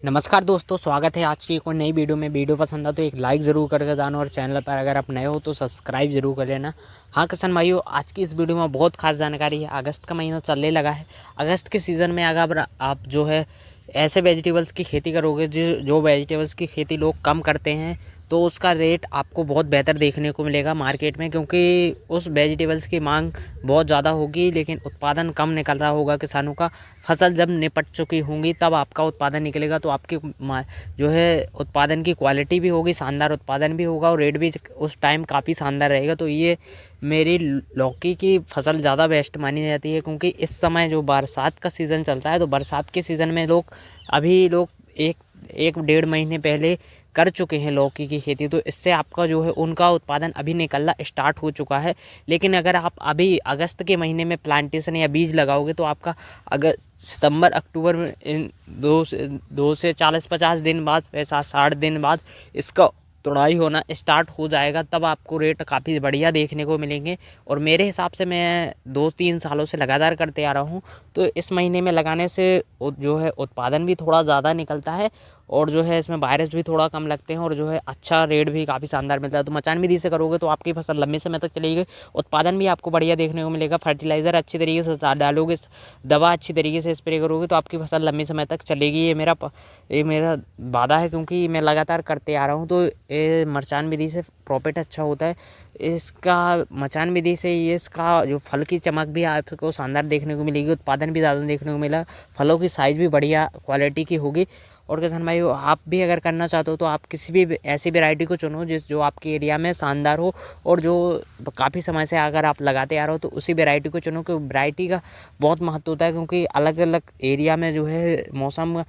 नमस्कार दोस्तों, स्वागत है आज की एक और नई वीडियो में। वीडियो पसंद आ तो एक लाइक ज़रूर करके जाना और चैनल पर अगर आप नए हो तो सब्सक्राइब ज़रूर कर लेना। हाँ किसान भाइयों, आज की इस वीडियो में बहुत खास जानकारी है। अगस्त का महीना चलने लगा है। अगस्त के सीज़न में अगर आप जो है ऐसे वेजिटेबल्स की खेती करोगे जो वेजिटेबल्स की खेती लोग कम करते हैं, तो उसका रेट आपको बहुत बेहतर देखने को मिलेगा मार्केट में, क्योंकि उस वेजिटेबल्स की मांग बहुत ज़्यादा होगी लेकिन उत्पादन कम निकल रहा होगा किसानों का। फसल जब निपट चुकी होंगी तब आपका उत्पादन निकलेगा, तो आपकी जो है उत्पादन की क्वालिटी भी होगी, शानदार उत्पादन भी होगा और रेट भी उस टाइम काफ़ी शानदार रहेगा। तो ये मेरी लौकी की फसल ज़्यादा बेस्ट मानी जाती है, क्योंकि इस समय जो बरसात का सीज़न चलता है, तो बरसात के सीज़न में लोग एक एक डेढ़ महीने पहले कर चुके हैं लौकी की खेती, तो इससे आपका जो है उनका उत्पादन अभी निकलना स्टार्ट हो चुका है। लेकिन अगर आप अभी अगस्त के महीने में प्लांटेशन या बीज लगाओगे तो आपका अगर सितंबर अक्टूबर में इन दो से 40-50 दिन बाद, वैसा 60 दिन बाद इसका तुड़ाई होना स्टार्ट हो जाएगा, तब आपको रेट काफ़ी बढ़िया देखने को मिलेंगे। और मेरे हिसाब से मैं 2-3 सालों से लगातार करते आ रहा हूँ, तो इस महीने में लगाने से जो है उत्पादन भी थोड़ा ज़्यादा निकलता है और जो है इसमें वायरस भी थोड़ा कम लगते हैं और जो है अच्छा रेट भी काफ़ी शानदार मिलता है। तो मचान विधि से करोगे तो आपकी फसल लंबे समय तक चलेगी, उत्पादन भी आपको बढ़िया देखने को मिलेगा। फर्टिलाइज़र अच्छी तरीके से डालोगे, दवा अच्छी तरीके से स्प्रे करोगे तो आपकी फसल लंबे समय तक चलेगी। ये मेरा वादा है, क्योंकि मैं लगातार करते आ रहा हूँ। तो ये मचान विधि से प्रॉफिट अच्छा होता है। इसका मचान विधि से ये इसका जो फल की चमक भी आपको शानदार देखने को मिलेगी, उत्पादन भी ज़्यादा देखने को मिला, फलों की साइज़ भी बढ़िया क्वालिटी की होगी। और किसान भाइयों, आप भी अगर करना चाहते हो तो आप किसी भी ऐसी वैरायटी को चुनो जो आपके एरिया में शानदार हो और जो काफ़ी समय से अगर आप लगाते आ रहे हो, तो उसी वैरायटी को चुनो, क्योंकि वैरायटी का बहुत महत्व होता है। क्योंकि अलग अलग एरिया में जो है मौसम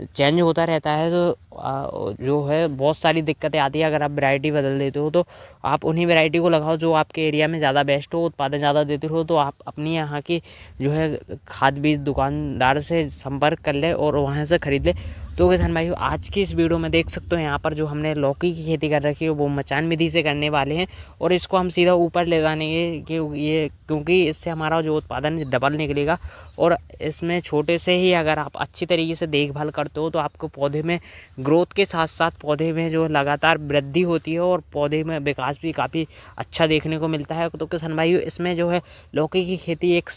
चेंज होता रहता है, तो जो है बहुत सारी दिक्कतें आती है। अगर आप वैरायटी बदल देते हो तो आप उन्हीं वैरायटी को लगाओ जो आपके एरिया में ज़्यादा बेस्ट हो, उत्पादन ज़्यादा देते हो। तो आप अपनी यहाँ की जो है खाद बीज दुकानदार से संपर्क कर ले और वहाँ से ख़रीद ले। तो किसान भाइयों, आज की इस वीडियो में देख सकते हो यहाँ पर जो हमने लौकी की खेती कर रखी है वो मचान विधि से करने वाले हैं और इसको हम सीधा ऊपर ले जाएंगे क्योंकि इससे हमारा जो उत्पादन डबल निकलेगा। और इसमें छोटे से ही अगर आप अच्छी तरीके से देखभाल करते हो तो आपको पौधे में ग्रोथ के साथ साथ पौधे में जो लगातार वृद्धि होती है और पौधे में विकास भी काफ़ी अच्छा देखने को मिलता है। तो किसान भाइयों, इसमें जो है लौकी की खेती एक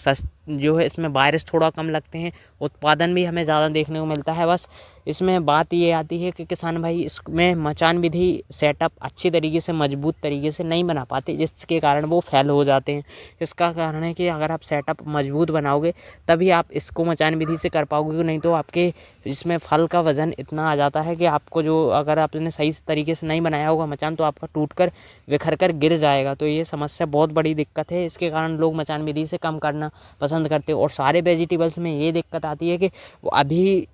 जो है इसमें वायरस थोड़ा कम लगते हैं, उत्पादन भी हमें ज़्यादा देखने को मिलता है। बस इसमें बात ये आती है कि किसान भाई इसमें मचान विधि सेटअप अच्छी तरीके से मजबूत तरीके से नहीं बना पाते, जिसके कारण वो फेल हो जाते हैं। इसका कारण है कि अगर आप सेटअप मजबूत बनाओगे तभी आप इसको मचान विधि से कर पाओगे, नहीं तो आपके इसमें फल का वज़न इतना आ जाता है कि आपको जो अगर आपने सही तरीके से नहीं बनाया होगा मचान, तो आपका टूट कर बिखर कर गिर जाएगा। तो ये समस्या बहुत बड़ी दिक्कत है, इसके कारण लोग मचान विधि से कम करना पसंद करते हैं। और सारे वेजिटेबल्स में ये दिक्कत आती है कि वो अभी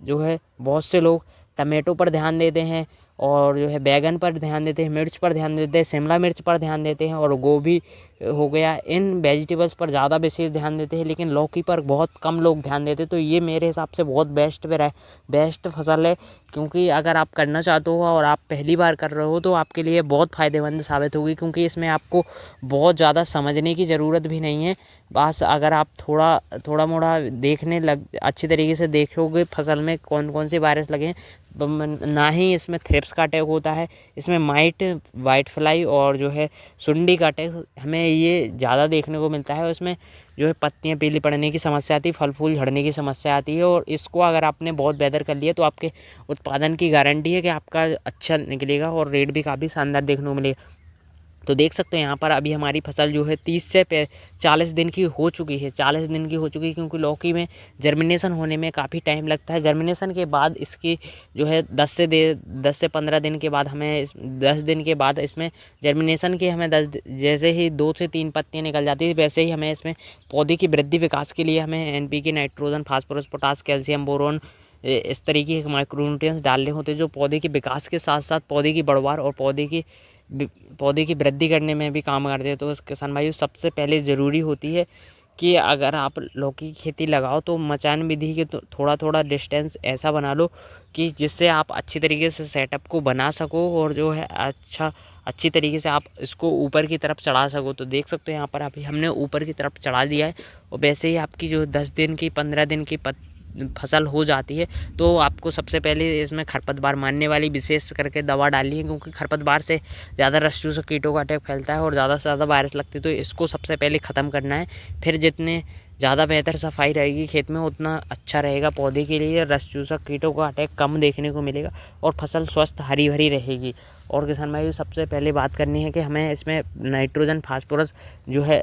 जो है बहुत से लोग टमाटो पर ध्यान देते हैं और जो है बैंगन पर ध्यान देते हैं, मिर्च पर ध्यान देते हैं, शिमला मिर्च पर ध्यान देते हैं और गोभी हो गया, इन वेजिटेबल्स पर ज़्यादा विशेष ध्यान देते हैं, लेकिन लौकी पर बहुत कम लोग ध्यान देते हैं। तो ये मेरे हिसाब से बहुत बेस्ट फसल है, क्योंकि अगर आप करना चाहते हो और आप पहली बार कर रहे हो तो आपके लिए बहुत फ़ायदेमंद साबित होगी, क्योंकि इसमें आपको बहुत ज़्यादा समझने की ज़रूरत भी नहीं है। बस अगर आप थोड़ा मोड़ा अच्छी तरीके से देखोगे फसल में कौन कौन से वायरस लगे हैं। ना ही इसमें थ्रिप्स का अटैक होता है, इसमें वाइट फ्लाई और जो है सुंडी का अटैक हमें ये ज़्यादा देखने को मिलता है। उसमें जो है पत्तियां पीली पड़ने की समस्या आती है, फल फूल झड़ने की समस्या आती है। और इसको अगर आपने बहुत बेहतर कर लिया तो आपके उत्पादन की गारंटी है कि आपका अच्छा निकलेगा और रेट भी काफ़ी शानदार देखने को मिलेगा। तो देख सकते हो यहाँ पर अभी हमारी फसल जो है 30 से 40 दिन की हो चुकी है, 40 दिन की हो चुकी है, क्योंकि लौकी में जर्मिनेशन होने में काफ़ी टाइम लगता है। जर्मिनेशन के बाद इसकी जो है 10 से 15 दिन के बाद हमें 10 दिन के बाद इसमें जर्मिनेशन के हमें जैसे ही 2 से 3 पत्तियाँ निकल जाती है, वैसे ही हमें इसमें पौधे की वृद्धि विकास के लिए हमें NPK, nitrogen, phosphorus, potash, calcium, boron, इस तरीके के माइक्रो न्यूट्रिएंट्स डालने होते हैं, जो पौधे के विकास के साथ साथ पौधे की बढ़वार और पौधे की वृद्धि करने में भी काम करते हैं। तो किसान भाइयों, सबसे पहले ज़रूरी होती है कि अगर आप लौकी की खेती लगाओ तो मचान विधि के तो थोड़ा डिस्टेंस ऐसा बना लो कि जिससे आप अच्छी तरीके से सेटअप को बना सको और जो है अच्छी तरीके से आप इसको ऊपर की तरफ चढ़ा सको। तो देख सकते हो यहाँ पर अभी हमने ऊपर की तरफ चढ़ा दिया है और वैसे ही आपकी जो 10 दिन की 15 दिन की फसल हो जाती है तो आपको सबसे पहले इसमें खरपतवार मारने वाली विशेष करके दवा डालनी है, क्योंकि खरपतवार से ज़्यादा रस चूसक कीटों का अटैक फैलता है और ज़्यादा से ज़्यादा वायरस लगती है। तो इसको सबसे पहले ख़त्म करना है। फिर जितने ज़्यादा बेहतर सफाई रहेगी खेत में उतना अच्छा रहेगा पौधे के लिए। रस चूसक कीटों का अटैक कम देखने को मिलेगा और फसल स्वस्थ हरी भरी रहेगी। और किसान भाई सबसे पहले बात करनी है कि हमें इसमें नाइट्रोजन फास्फोरस जो है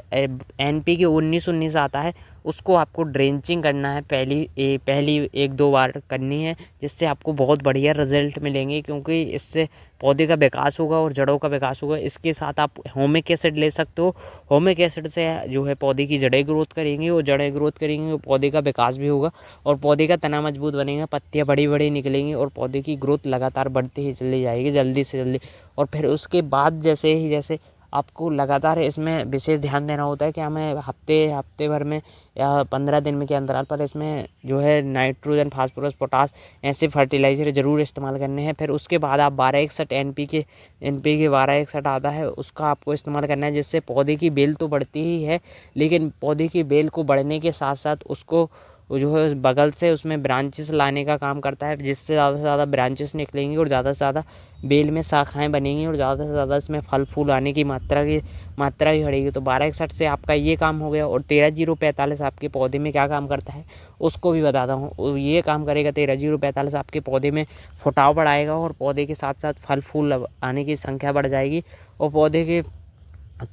NPK 19-19 आता है, उसको आपको ड्रेंचिंग करना है पहली 1-2 बार करनी है, जिससे आपको बहुत बढ़िया रिजल्ट मिलेंगे, क्योंकि इससे पौधे का विकास होगा और जड़ों का विकास होगा। इसके साथ आप ह्यूमिक एसिड ले सकते हो। ह्यूमिक एसिड से जो है पौधे की जड़ें ग्रोथ करेंगी और जड़ें ग्रोथ करेंगी तो पौधे का विकास भी होगा और पौधे का तना मजबूत बनेगा, पत्तियाँ बड़ी बड़ी निकलेंगी और पौधे की ग्रोथ लगातार बढ़ती ही चली जाएगी जल्दी से जल्दी। और फिर उसके बाद जैसे आपको लगातार इसमें विशेष ध्यान देना होता है कि हमें हफ्ते भर में या 15 दिन में के अंतराल पर इसमें जो है नाइट्रोजन फास्फोरस पोटास ऐसे फर्टिलाइज़र ज़रूर इस्तेमाल करने हैं। फिर उसके बाद आप 1261 NPK 1261 आता है, उसका आपको इस्तेमाल करना है, जिससे पौधे की बेल तो बढ़ती ही है, लेकिन पौधे की बेल को बढ़ने के साथ साथ उसको जो है बगल से उसमें ब्रांचेस लाने का काम करता है, जिससे ज़्यादा से ज़्यादा ब्रांचेस निकलेंगी और ज़्यादा से ज़्यादा बेल में शाखाएं बनेंगी और ज़्यादा से ज़्यादा इसमें फल फूल आने की मात्रा भी बढ़ेगी। तो 1261 से आपका ये काम हो गया। और 13-045 आपके पौधे में क्या काम करता है उसको भी बताता हूँ। ये काम करेगा 13-045 आपके पौधे में फुटाव बढ़ाएगा और पौधे के साथ साथ फल फूल आने की संख्या बढ़ जाएगी और पौधे के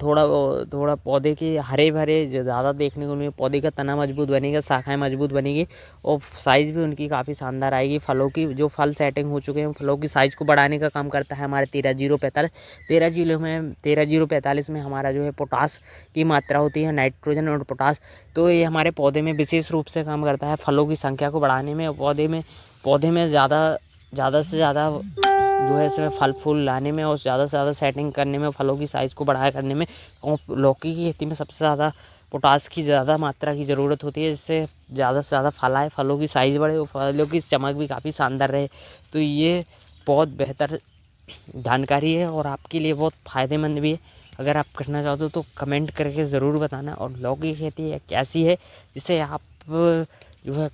थोड़ा पौधे के हरे भरे ज़्यादा देखने को मिलेंगे, पौधे का तना मजबूत बनेगा, शाखाएं मजबूत बनेगी और साइज़ भी उनकी काफ़ी शानदार आएगी। फलों की जो फल सेटिंग हो चुके हैं फलों की साइज़ को बढ़ाने का काम करता है हमारे 13-045। 13-045 में हमारा जो है पोटास की मात्रा होती है, नाइट्रोजन और पोटास, तो ये हमारे पौधे में विशेष रूप से काम करता है फलों की संख्या को बढ़ाने में। पौधे में ज़्यादा से ज़्यादा जो है इसमें फल फूल लाने में और ज़्यादा से ज़्यादा सेटिंग करने में, फलों की साइज़ को बढ़ाया करने में। लौकी की खेती में सबसे ज़्यादा पोटास की ज़्यादा मात्रा की ज़रूरत होती है, जिससे ज़्यादा से ज़्यादा फल आए, फलों की साइज़ बढ़े और फलों की चमक भी काफ़ी शानदार रहे। तो ये बहुत बेहतर जानकारी है और आपके लिए बहुत फ़ायदेमंद भी है। अगर आप करना चाहते हो तो कमेंट करके ज़रूर बताना। और लौकी की खेती कैसी है, जिससे आप जो है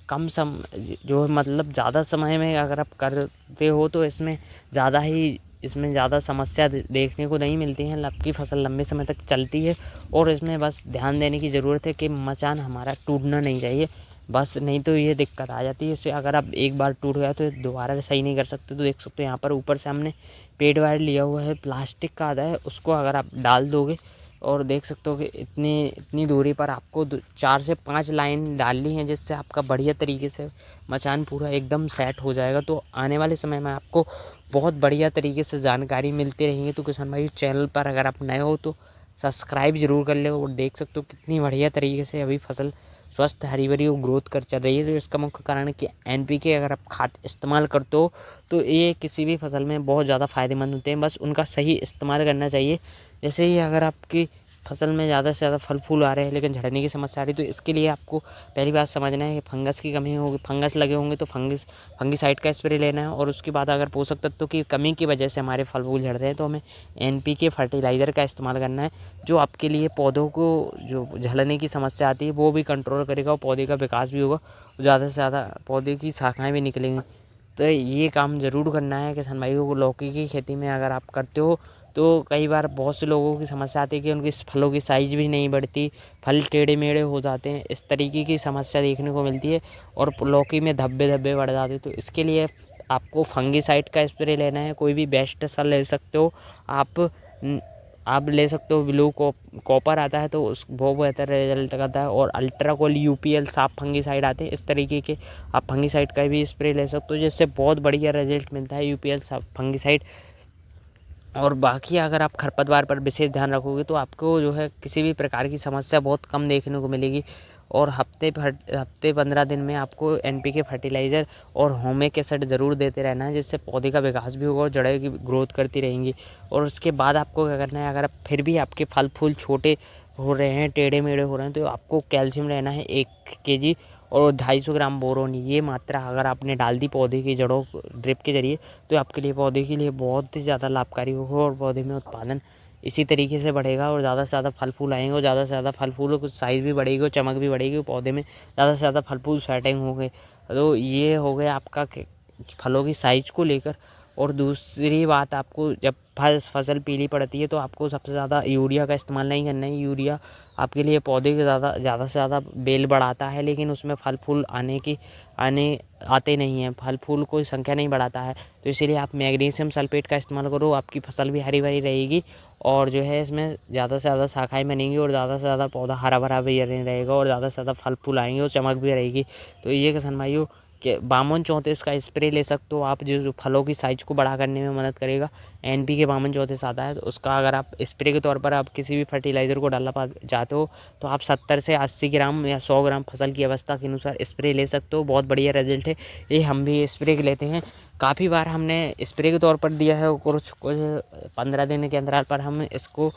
जो है मतलब ज़्यादा समय में अगर आप करते हो तो इसमें ज़्यादा समस्या देखने को नहीं मिलती हैं। आपकी फसल लंबे समय तक चलती है और इसमें बस ध्यान देने की ज़रूरत है कि मचान हमारा टूटना नहीं चाहिए, बस नहीं तो ये दिक्कत आ जाती है। इससे अगर आप एक बार टूट गया तो दोबारा सही नहीं कर सकते। तो देख सकते हो यहाँ पर ऊपर से हमने पेड़ वायर लिया हुआ है, प्लास्टिक का आता है, उसको अगर आप डाल दोगे और देख सकते हो कि इतनी दूरी पर आपको 4 से 5 लाइन डालनी है, जिससे आपका बढ़िया तरीके से मचान पूरा एकदम सेट हो जाएगा। तो आने वाले समय में आपको बहुत बढ़िया तरीके से जानकारी मिलती रहेंगी। तो किसान भाई चैनल पर अगर आप नए हो तो सब्सक्राइब ज़रूर कर ले। और देख सकते हो कितनी बढ़िया तरीके से अभी फसल स्वस्थ हरी भरी ग्रोथ कर चल रही है। तो इसका मुख्य कारण है कि NPK अगर आप खाद इस्तेमाल करते हो तो ये किसी भी फसल में बहुत ज़्यादा फ़ायदेमंद होते हैं, बस उनका सही इस्तेमाल करना चाहिए। जैसे ही अगर आपकी फसल में ज़्यादा से ज़्यादा फल फूल आ रहे हैं लेकिन झड़ने की समस्या आ रही है, तो इसके लिए आपको पहली बात समझना है कि फंगस की कमी होगी, फंगस लगे होंगे तो फंगिसाइड का स्प्रे लेना है। और उसके बाद अगर पोषक तत्वों की कमी की वजह से हमारे फल फूल झड़ रहे हैं तो हमें NPK फर्टिलाइज़र का इस्तेमाल करना है, जो आपके लिए पौधों को जो झड़ने की समस्या आती है वो भी कंट्रोल करेगा और पौधे का विकास भी होगा, ज़्यादा से ज़्यादा पौधे की शाखाएँ भी निकलेंगी। तो ये काम ज़रूर करना है किसान भाइयों को। लौकी की खेती में अगर आप करते हो तो कई बार बहुत से लोगों की समस्या आती है कि उनकी फलों की साइज़ भी नहीं बढ़ती, फल टेढ़े मेढ़े हो जाते हैं, इस तरीके की समस्या देखने को मिलती है और लौकी में धब्बे धब्बे बढ़ जाते हैं। तो इसके लिए आपको फंगिसाइड का स्प्रे लेना है, कोई भी बेस्ट सा ले सकते हो आप ले सकते हो। ब्लू कॉपर आता है तो वो बेहतर रिजल्ट करता है और अल्ट्राकोल UPL साफ फंगिसाइड आते हैं, इस तरीके के आप फंगिसाइड का भी स्प्रे ले सकते हो, जिससे बहुत बढ़िया रिजल्ट मिलता है UPL साफ फंगिसाइड। और बाकी अगर आप खरपतवार पर विशेष ध्यान रखोगे तो आपको जो है किसी भी प्रकार की समस्या बहुत कम देखने को मिलेगी। और हफ्ते 15 दिन में आपको NPK फर्टिलाइज़र और ह्यूमिक एसिड ज़रूर देते रहना है, जिससे पौधे का विकास भी होगा और जड़ें की ग्रोथ करती रहेंगी। और उसके बाद आपको क्या करना है, अगर आप फिर भी आपके फल फूल छोटे हो रहे हैं, टेढ़े मेढ़े हो रहे हैं, तो आपको कैल्शियम लेना है 1 kg और 250 ग्राम बोरोन। ये मात्रा अगर आपने डाल दी पौधे की जड़ों ड्रिप के जरिए तो आपके लिए पौधे के लिए बहुत ही ज़्यादा लाभकारी होगा और पौधे में उत्पादन इसी तरीके से बढ़ेगा और ज़्यादा से ज़्यादा फल फूल आएंगे और ज़्यादा से ज़्यादा फल फूल कुछ साइज़ भी बढ़ेगी और चमक भी बढ़ेगी, पौधे में ज़्यादा से ज़्यादा फल फूल सेटिंग होंगे। तो ये हो गया आपका फलों की साइज़ को लेकर। और दूसरी बात, आपको जब फसल पीली पड़ती है तो आपको सबसे ज़्यादा यूरिया का इस्तेमाल नहीं करना है। यूरिया आपके लिए पौधे के ज़्यादा से ज़्यादा बेल बढ़ाता है, लेकिन उसमें फल फूल आते नहीं हैं, फल फूल कोई संख्या नहीं बढ़ाता है। तो इसीलिए आप मैग्नीशियम सल्फेट का इस्तेमाल करो, आपकी फसल भी हरी भरी रहेगी और जो है इसमें ज़्यादा से ज़्यादा शाखाएँ बनेंगी और ज़्यादा से ज़्यादा पौधा हरा भरा भी रहेगा और ज़्यादा से ज़्यादा फल फूल आएंगे और चमक भी रहेगी। तो ये किसान भाइयों कि 52-34 का स्प्रे ले सकते हो आप, जो फलों की साइज़ को बड़ा करने में मदद करेगा। NPK 52-34 आता है, तो उसका अगर आप स्प्रे के तौर पर आप किसी भी फर्टिलाइज़र को डालना चाहते हो तो आप 70 से 80 ग्राम या 100 ग्राम फसल की अवस्था के अनुसार स्प्रे ले सकते हो। बहुत बढ़िया रिजल्ट है, ये हम भी स्प्रे लेते हैं। काफ़ी बार हमने स्प्रे के तौर पर दिया है, कुछ 15 दिन के अंतराल पर हम इसको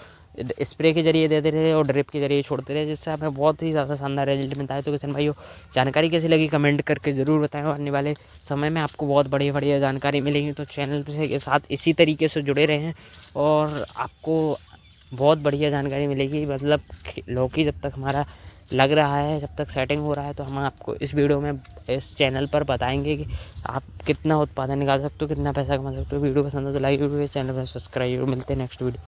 स्प्रे के जरिए देते रहे और ड्रिप के जरिए छोड़ते रहे, जिससे हमें बहुत ही ज़्यादा शानदार रिजल्ट मिलता है। तो किसान भाइयों, जानकारी कैसी लगी कमेंट करके ज़रूर बताएं। आने वाले समय में आपको बहुत बढ़िया बढ़िया जानकारी मिलेगी, तो चैनल के साथ इसी तरीके से जुड़े रहें और आपको बहुत बढ़िया जानकारी मिलेगी। मतलब लौकी जब तक हमारा लग रहा है, जब तक सेटिंग हो रहा है, तो हम आपको इस वीडियो में इस चैनल पर बताएंगे कि आप कितना उत्पादन निकाल सकते हो, कितना पैसा कमा सकते हो। वीडियो पसंद हो तो लाइक, वीडियो चैनल पर सब्सक्राइब। मिलते हैं नेक्स्ट वीडियो।